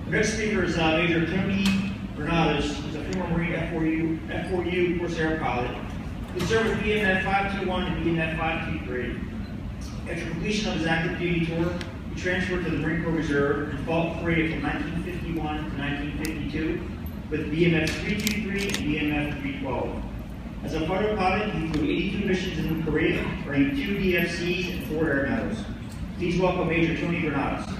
Next speaker is Major Tony Granados. He's a former Marine F4U Corsair pilot. He served with BMF 521 and BMF 523. After completion of his active duty tour, he transferred to the Marine Corps Reserve and fought in Korea from 1951 to 1952 with BMF 323 and BMF 312. As a fighter pilot, he flew 82 missions in Korea, earning 2 DFCs and 4 air medals. Please welcome Major Tony Granados.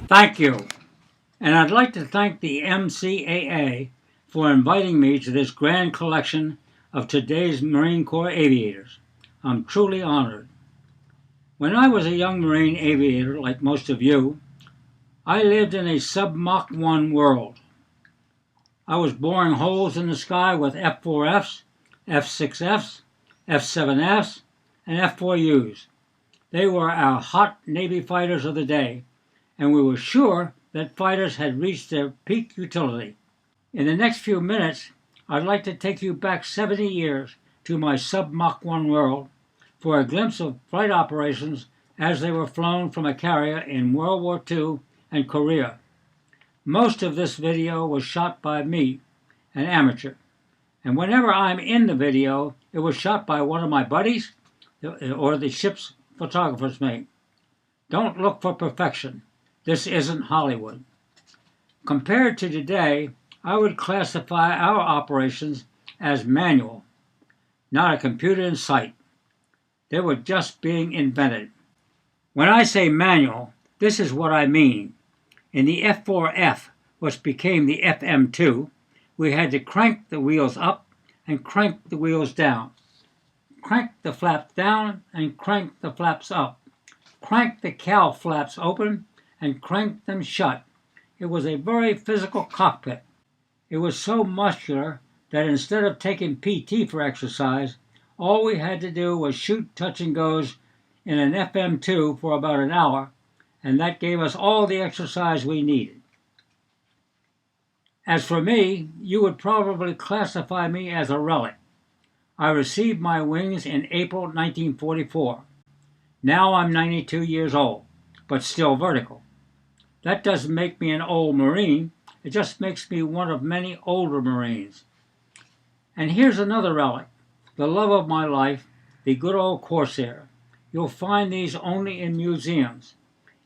Thank you. And I'd like to thank the MCAA for inviting me to this grand collection of today's Marine Corps aviators. I'm truly honored. When I was a young Marine aviator, like most of you, I lived in a sub-Mach 1 world. I was boring holes in the sky with F4Fs, F6Fs, F7Fs, and F4Us. They were our hot Navy fighters of the day, and we were sure that fighters had reached their peak utility. In the next few minutes, I'd like to take you back 70 years to my sub-Mach 1 world for a glimpse of flight operations as they were flown from a carrier in World War II and Korea. Most of this video was shot by me, an amateur, and whenever I'm in the video, it was shot by one of my buddies or the ship's photographer's mate. Don't look for perfection. This isn't Hollywood. Compared to today, I would classify our operations as manual, not a computer in sight. They were just being invented. When I say manual, this is what I mean. In the F4F, which became the FM2, we had to crank the wheels up and crank the wheels down. Crank the flaps down and crank the flaps up. Crank the cowl flaps open and crank them shut. It was a very physical cockpit. It was so muscular that instead of taking PT for exercise, all we had to do was shoot touch and goes in an FM2 for about an hour, and that gave us all the exercise we needed. As for me, you would probably classify me as a relic. I received my wings in April 1944. Now I'm 92 years old, but still vertical. That doesn't make me an old Marine, it just makes me one of many older Marines. And here's another relic, the love of my life, the good old Corsair. You'll find these only in museums.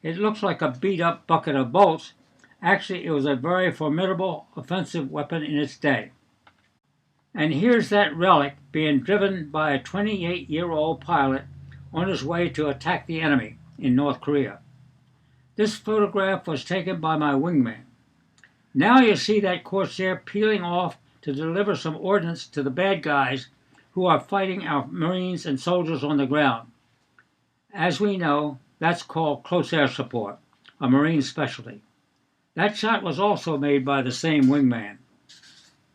It looks like a beat-up bucket of bolts. Actually, it was a very formidable offensive weapon in its day. And here's that relic being driven by a 28-year-old pilot on his way to attack the enemy in North Korea. This photograph was taken by my wingman. Now you see that Corsair peeling off to deliver some ordnance to the bad guys who are fighting our Marines and soldiers on the ground. As we know, that's called close air support, a Marine specialty. That shot was also made by the same wingman.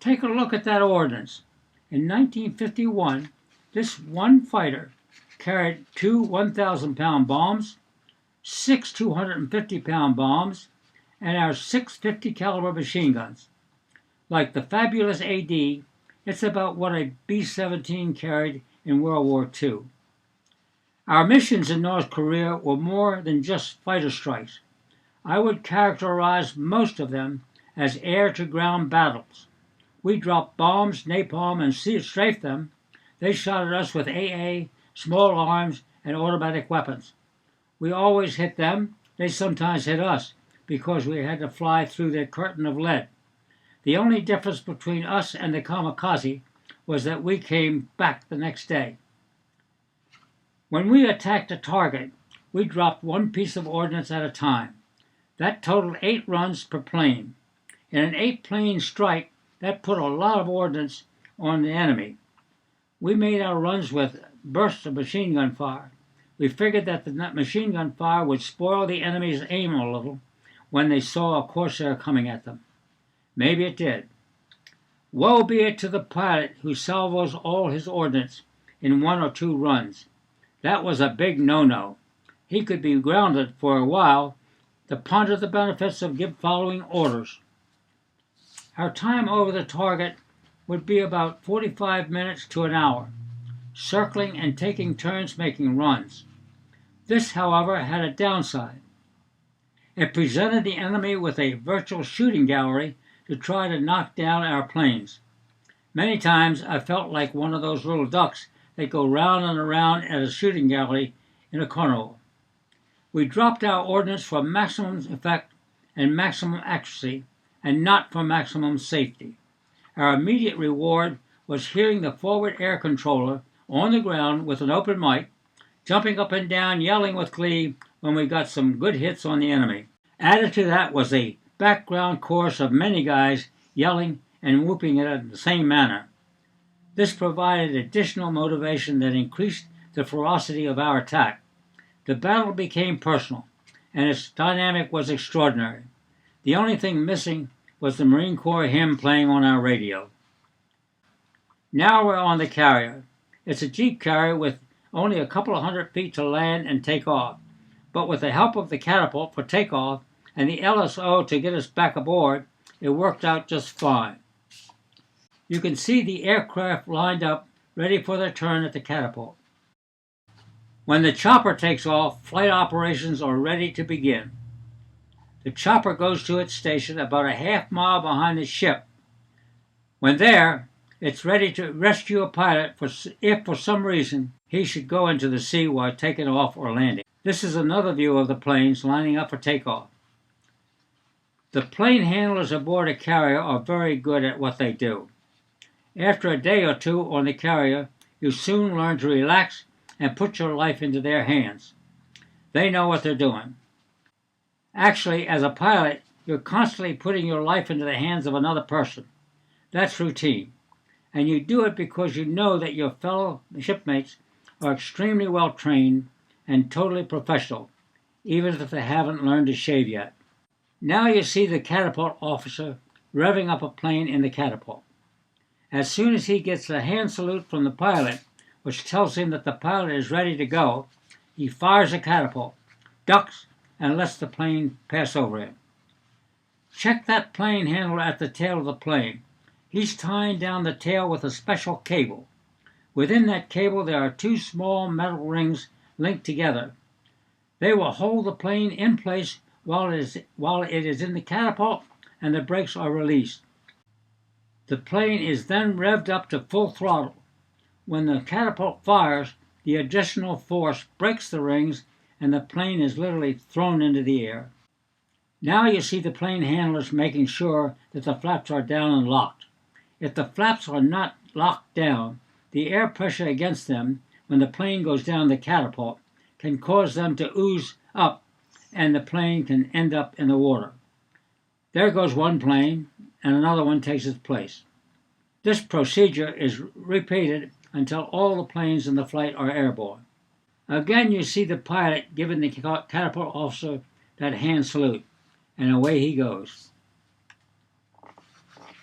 Take a look at that ordnance. In 1951, this one fighter carried 2 1,000-pound bombs, 6 250-pound bombs, and our 650 caliber machine guns. Like the fabulous AD, it's about what a B-17 carried in World War II. Our missions in North Korea were more than just fighter strikes. I would characterize most of them as air-to-ground battles. We dropped bombs, napalm, and strafed them. They shot at us with AA, small arms, and automatic weapons. We always hit them. They sometimes hit us because we had to fly through their curtain of lead. The only difference between us and the kamikaze was that we came back the next day. When we attacked a target, we dropped one piece of ordnance at a time. That totaled 8 runs per plane. In an 8-plane strike, that put a lot of ordnance on the enemy. We made our runs with bursts of machine gun fire. We figured that the machine gun fire would spoil the enemy's aim a little when they saw a Corsair coming at them. Maybe it did. Woe be it to the pilot who salvos all his ordnance in 1 or 2 runs. That was a big no-no. He could be grounded for a while to ponder the benefits of following orders. Our time over the target would be about 45 minutes to an hour, circling and taking turns making runs. This, however, had a downside. It presented the enemy with a virtual shooting gallery to try to knock down our planes. Many times I felt like one of those little ducks that go round and around at a shooting gallery in a carnival. We dropped our ordnance for maximum effect and maximum accuracy, and not for maximum safety. Our immediate reward was hearing the forward air controller on the ground with an open mic, jumping up and down, yelling with glee when we got some good hits on the enemy. Added to that was a background chorus of many guys yelling and whooping it in the same manner. This provided additional motivation that increased the ferocity of our attack. The battle became personal, and its dynamic was extraordinary. The only thing missing was the Marine Corps hymn playing on our radio. Now we're on the carrier. It's a jeep carrier with only a couple of 100 feet to land and take off, but with the help of the catapult for takeoff and the LSO to get us back aboard, it worked out just fine. You can see the aircraft lined up, ready for their turn at the catapult. When the chopper takes off, flight operations are ready to begin. The chopper goes to its station about a half-mile behind the ship. When there, it's ready to rescue a pilot if for some reason he should go into the sea while taking off or landing. This is another view of the planes lining up for takeoff. The plane handlers aboard a carrier are very good at what they do. After a day or two on the carrier, you soon learn to relax and put your life into their hands. They know what they're doing. Actually, as a pilot, you're constantly putting your life into the hands of another person. That's routine. And you do it because you know that your fellow shipmates are extremely well trained and totally professional, even if they haven't learned to shave yet. Now you see the catapult officer revving up a plane in the catapult. As soon as he gets a hand salute from the pilot, which tells him that the pilot is ready to go, he fires a catapult, ducks, and lets the plane pass over him. Check that plane handler at the tail of the plane. He's tying down the tail with a special cable. Within that cable there are two small metal rings linked together. They will hold the plane in place while it is in the catapult and the brakes are released. The plane is then revved up to full throttle. When the catapult fires, the additional force breaks the rings and the plane is literally thrown into the air. Now you see the plane handlers making sure that the flaps are down and locked. If the flaps are not locked down, the air pressure against them when the plane goes down the catapult can cause them to ooze up and the plane can end up in the water. There goes one plane and another one takes its place. This procedure is repeated until all the planes in the flight are airborne. Again you see the pilot giving the catapult officer that hand salute, and away he goes.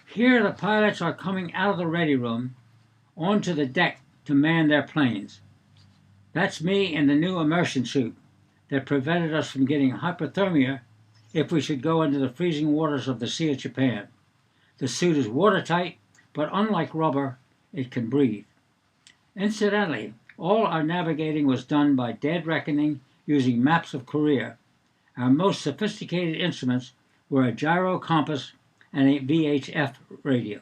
Here the pilots are coming out of the ready room onto the deck to man their planes. That's me in the new immersion suit that prevented us from getting hypothermia if we should go into the freezing waters of the Sea of Japan. The suit is watertight, but unlike rubber, it can breathe. Incidentally, all our navigating was done by dead reckoning using maps of Korea. Our most sophisticated instruments were a gyro compass and a VHF radio.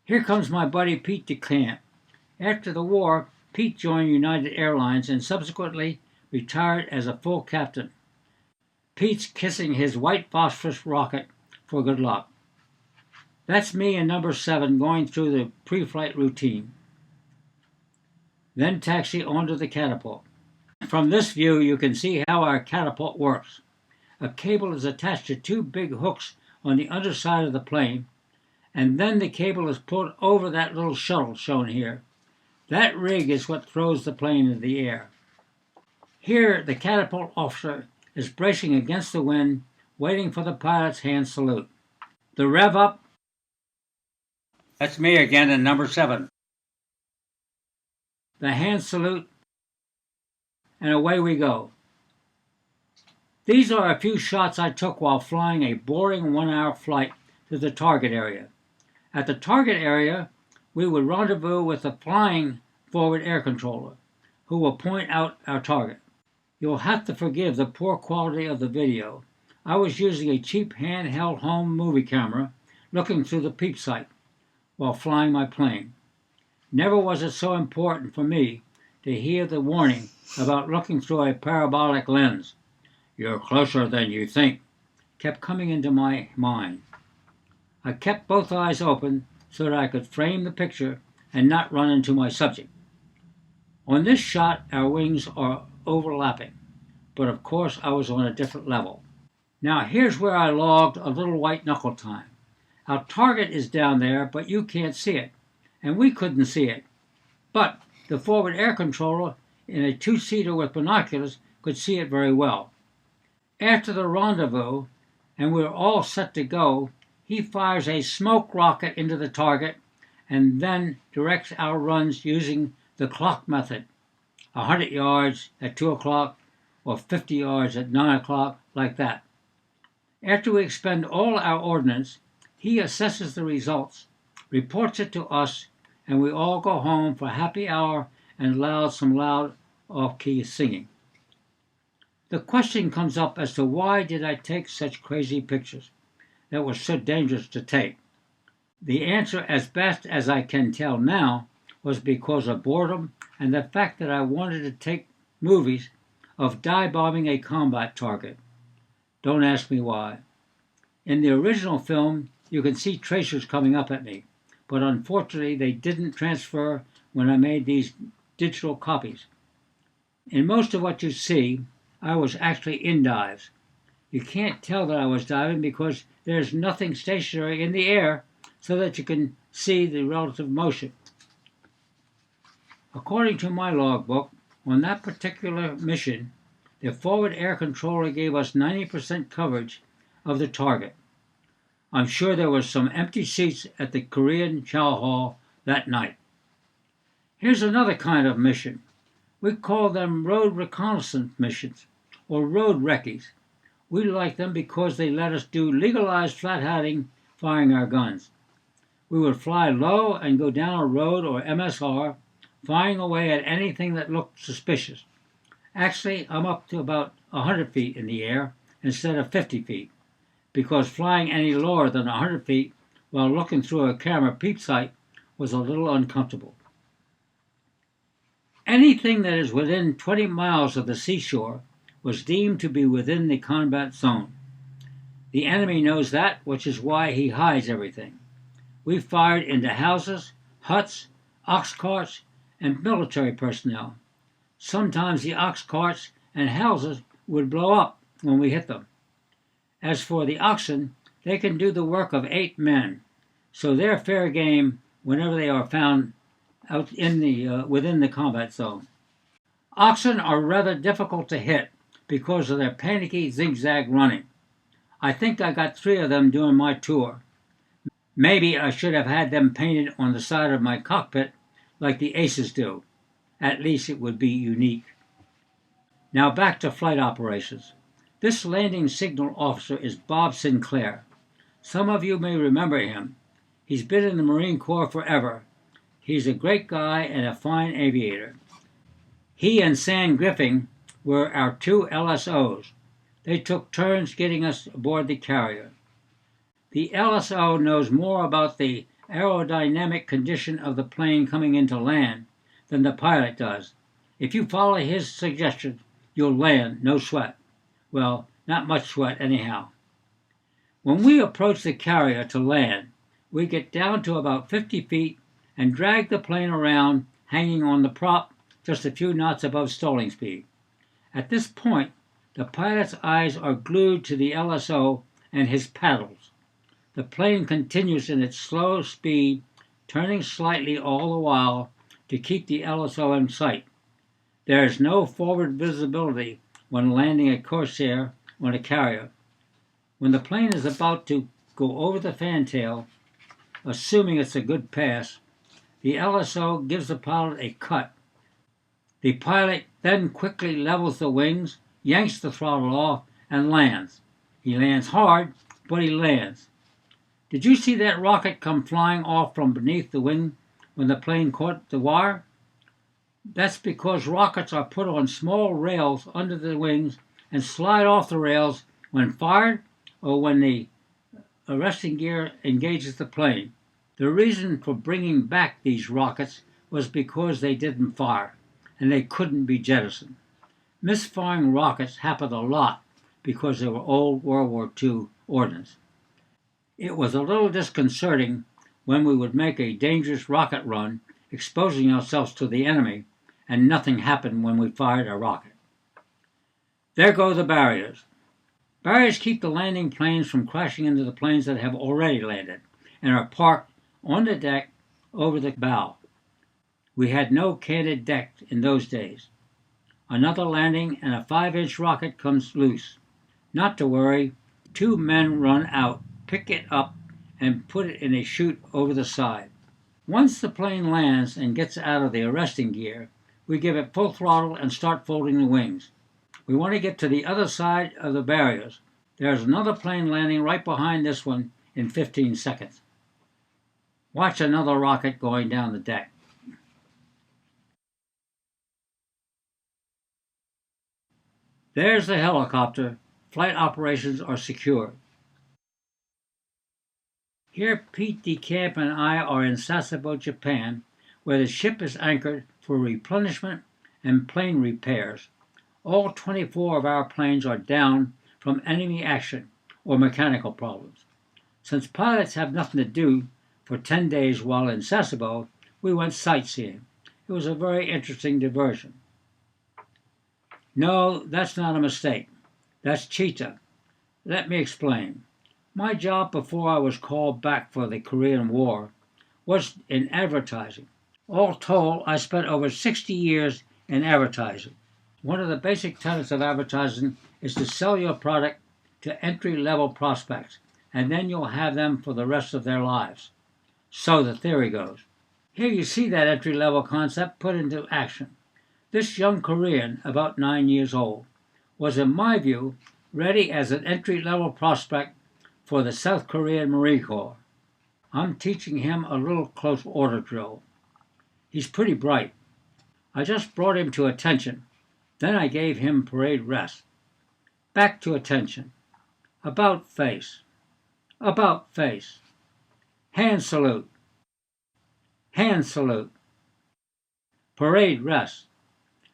Here comes my buddy Pete DeCamp. After the war, Pete joined United Airlines and subsequently retired as a full captain. Pete's kissing his white phosphorus rocket for good luck. That's me in number 7 going through the pre-flight routine. Then taxi onto the catapult. From this view you can see how our catapult works. A cable is attached to two big hooks on the underside of the plane, and then the cable is pulled over that little shuttle shown here. That rig is what throws the plane into the air. Here the catapult officer is bracing against the wind, waiting for the pilot's hand salute. The rev up. That's me again in number 7. The hand salute, and away we go. These are a few shots I took while flying a boring 1-hour flight to the target area. At the target area, we would rendezvous with the flying forward air controller, who will point out our target. You'll have to forgive the poor quality of the video. I was using a cheap handheld home movie camera looking through the peep sight while flying my plane. Never was it so important for me to hear the warning about looking through a parabolic lens. "You're closer than you think," kept coming into my mind. I kept both eyes open so that I could frame the picture and not run into my subject. On this shot, our wings are overlapping, but of course I was on a different level. Now here's where I logged a little white knuckle time. Our target is down there, but you can't see it, and we couldn't see it. But the forward air controller in a two-seater with binoculars could see it very well. After the rendezvous, and we're all set to go, he fires a smoke rocket into the target and then directs our runs using the clock method. 100 yards at 2 o'clock or 50 yards at 9 o'clock, like that. After we expend all our ordnance, he assesses the results, reports it to us, and we all go home for happy hour and some loud off-key singing. The question comes up as to why did I take such crazy pictures that were so dangerous to take. The answer, as best as I can tell now, was because of boredom and the fact that I wanted to take movies of dive bombing a combat target. Don't ask me why. In the original film, you can see tracers coming up at me, but unfortunately they didn't transfer when I made these digital copies. In most of what you see, I was actually in dives. You can't tell that I was diving because there's nothing stationary in the air so that you can see the relative motion. According to my logbook, on that particular mission, the forward air controller gave us 90% coverage of the target. I'm sure there were some empty seats at the Korean chow hall that night. Here's another kind of mission. We call them road reconnaissance missions, or road recce's. We like them because they let us do legalized flat-hatting firing our guns. We would fly low and go down a road or MSR, firing away at anything that looked suspicious. Actually, I'm up to about 100 feet in the air instead of 50 feet, because flying any lower than 100 feet while looking through a camera peep sight was a little uncomfortable. Anything that is within 20 miles of the seashore was deemed to be within the combat zone. The enemy knows that, which is why he hides everything. We fired into houses, huts, ox carts, and military personnel. Sometimes the ox carts and houses would blow up when we hit them. As for the oxen, they can do the work of 8 men, so they're fair game whenever they are found out in within the combat zone. Oxen are rather difficult to hit because of their panicky zigzag running. I think I got 3 of them during my tour. Maybe I should have had them painted on the side of my cockpit like the aces do. At least it would be unique. Now back to flight operations. This landing signal officer is Bob Sinclair. Some of you may remember him. He's been in the Marine Corps forever. He's a great guy and a fine aviator. He and Sam Griffin were our 2 LSOs. They took turns getting us aboard the carrier. The LSO knows more about the aerodynamic condition of the plane coming into land than the pilot does. If you follow his suggestions, you'll land, no sweat. Well, not much sweat anyhow. When we approach the carrier to land, we get down to about 50 feet and drag the plane around, hanging on the prop just a few knots above stalling speed. At this point, the pilot's eyes are glued to the LSO and his paddles. The plane continues in its slow speed, turning slightly all the while to keep the LSO in sight. There is no forward visibility when landing a Corsair on a carrier. When the plane is about to go over the fantail, assuming it's a good pass, the LSO gives the pilot a cut. The pilot then quickly levels the wings, yanks the throttle off, and lands. He lands hard, but he lands. Did you see that rocket come flying off from beneath the wing when the plane caught the wire? That's because rockets are put on small rails under the wings and slide off the rails when fired or when the arresting gear engages the plane. The reason for bringing back these rockets was because they didn't fire and they couldn't be jettisoned. Misfiring rockets happened a lot because they were old World War II ordnance. It was a little disconcerting when we would make a dangerous rocket run, exposing ourselves to the enemy, and nothing happened when we fired a rocket. There go the barriers. Barriers keep the landing planes from crashing into the planes that have already landed and are parked on the deck over the bow. We had no canted deck in those days. Another landing and a 5-inch rocket comes loose. Not to worry, 2 men run out, pick it up, and put it in a chute over the side. Once the plane lands and gets out of the arresting gear, we give it full throttle and start folding the wings. We want to get to the other side of the barriers. There's another plane landing right behind this one in 15 seconds. Watch another rocket going down the deck. There's the helicopter. Flight operations are secure. Here Pete DeCamp and I are in Sasebo, Japan, where the ship is anchored for replenishment and plane repairs. All 24 of our planes are down from enemy action or mechanical problems. Since pilots have nothing to do for 10 days while in Sasebo, we went sightseeing. It was a very interesting diversion. No, that's not a mistake. That's Cheetah. Let me explain. My job before I was called back for the Korean War was in advertising. All told, I spent over 60 years in advertising. One of the basic tenets of advertising is to sell your product to entry-level prospects, and then you'll have them for the rest of their lives. So the theory goes. Here you see that entry-level concept put into action. This young Korean, about 9 years old, was in my view ready as an entry-level prospect for the South Korean Marine Corps. I'm teaching him a little close order drill. He's pretty bright. I just brought him to attention. Then I gave him parade rest. Back to attention. About face. About face. Hand salute. Hand salute. Parade rest.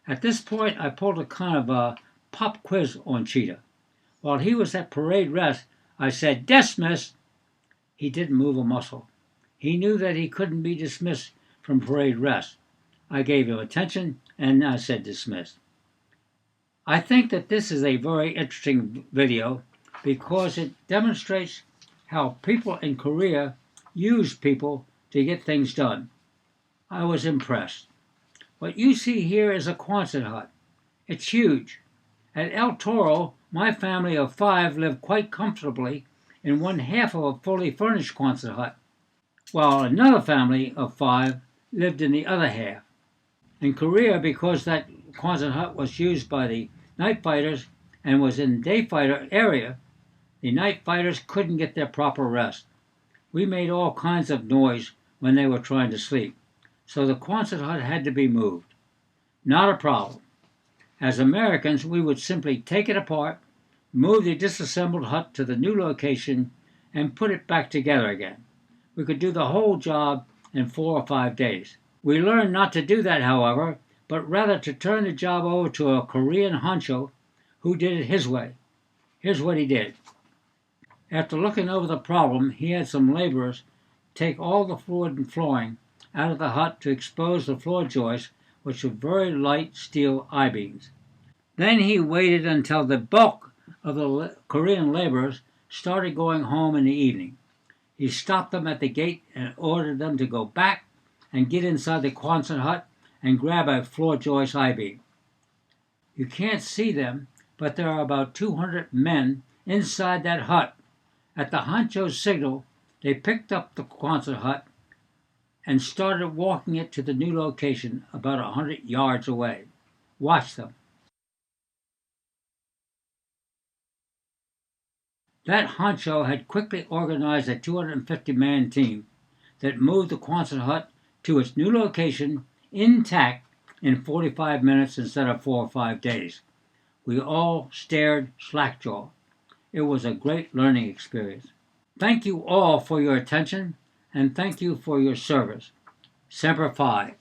At this point, I pulled a kind of a pop quiz on Cheetah. While he was at parade rest, I said, "Dismiss." He didn't move a muscle. He knew that he couldn't be dismissed from parade rest. I gave him attention, and I said dismissed. I think that this is a very interesting video because it demonstrates how people in Korea use people to get things done. I was impressed. What you see here is a Quonset hut. It's huge. At El Toro, my family of 5 lived quite comfortably in one half of a fully furnished Quonset hut, while another family of 5 lived in the other half. In Korea, because that Quonset hut was used by the night fighters and was in day fighter area, the night fighters couldn't get their proper rest. We made all kinds of noise when they were trying to sleep, so the Quonset hut had to be moved. Not a problem. As Americans, we would simply take it apart, move the disassembled hut to the new location, and put it back together again. We could do the whole job in 4 or 5 days. We learned not to do that, however, but rather to turn the job over to a Korean honcho who did it his way. Here's what he did. After looking over the problem, he had some laborers take all the wood and flooring out of the hut to expose the floor joists, which were very light steel I-beams. Then he waited until the bulk of the Korean laborers started going home in the evening. He stopped them at the gate and ordered them to go back and get inside the Quonset hut and grab a floor joist I-beam. You can't see them, but there are about 200 men inside that hut. At the honcho's signal, they picked up the Quonset hut and started walking it to the new location about 100 yards away. Watch them. That honcho had quickly organized a 250-man team that moved the Quonset hut to its new location intact in 45 minutes instead of 4 or 5 days. We all stared slack-jawed. It was a great learning experience. Thank you all for your attention, and thank you for your service. Semper Fi.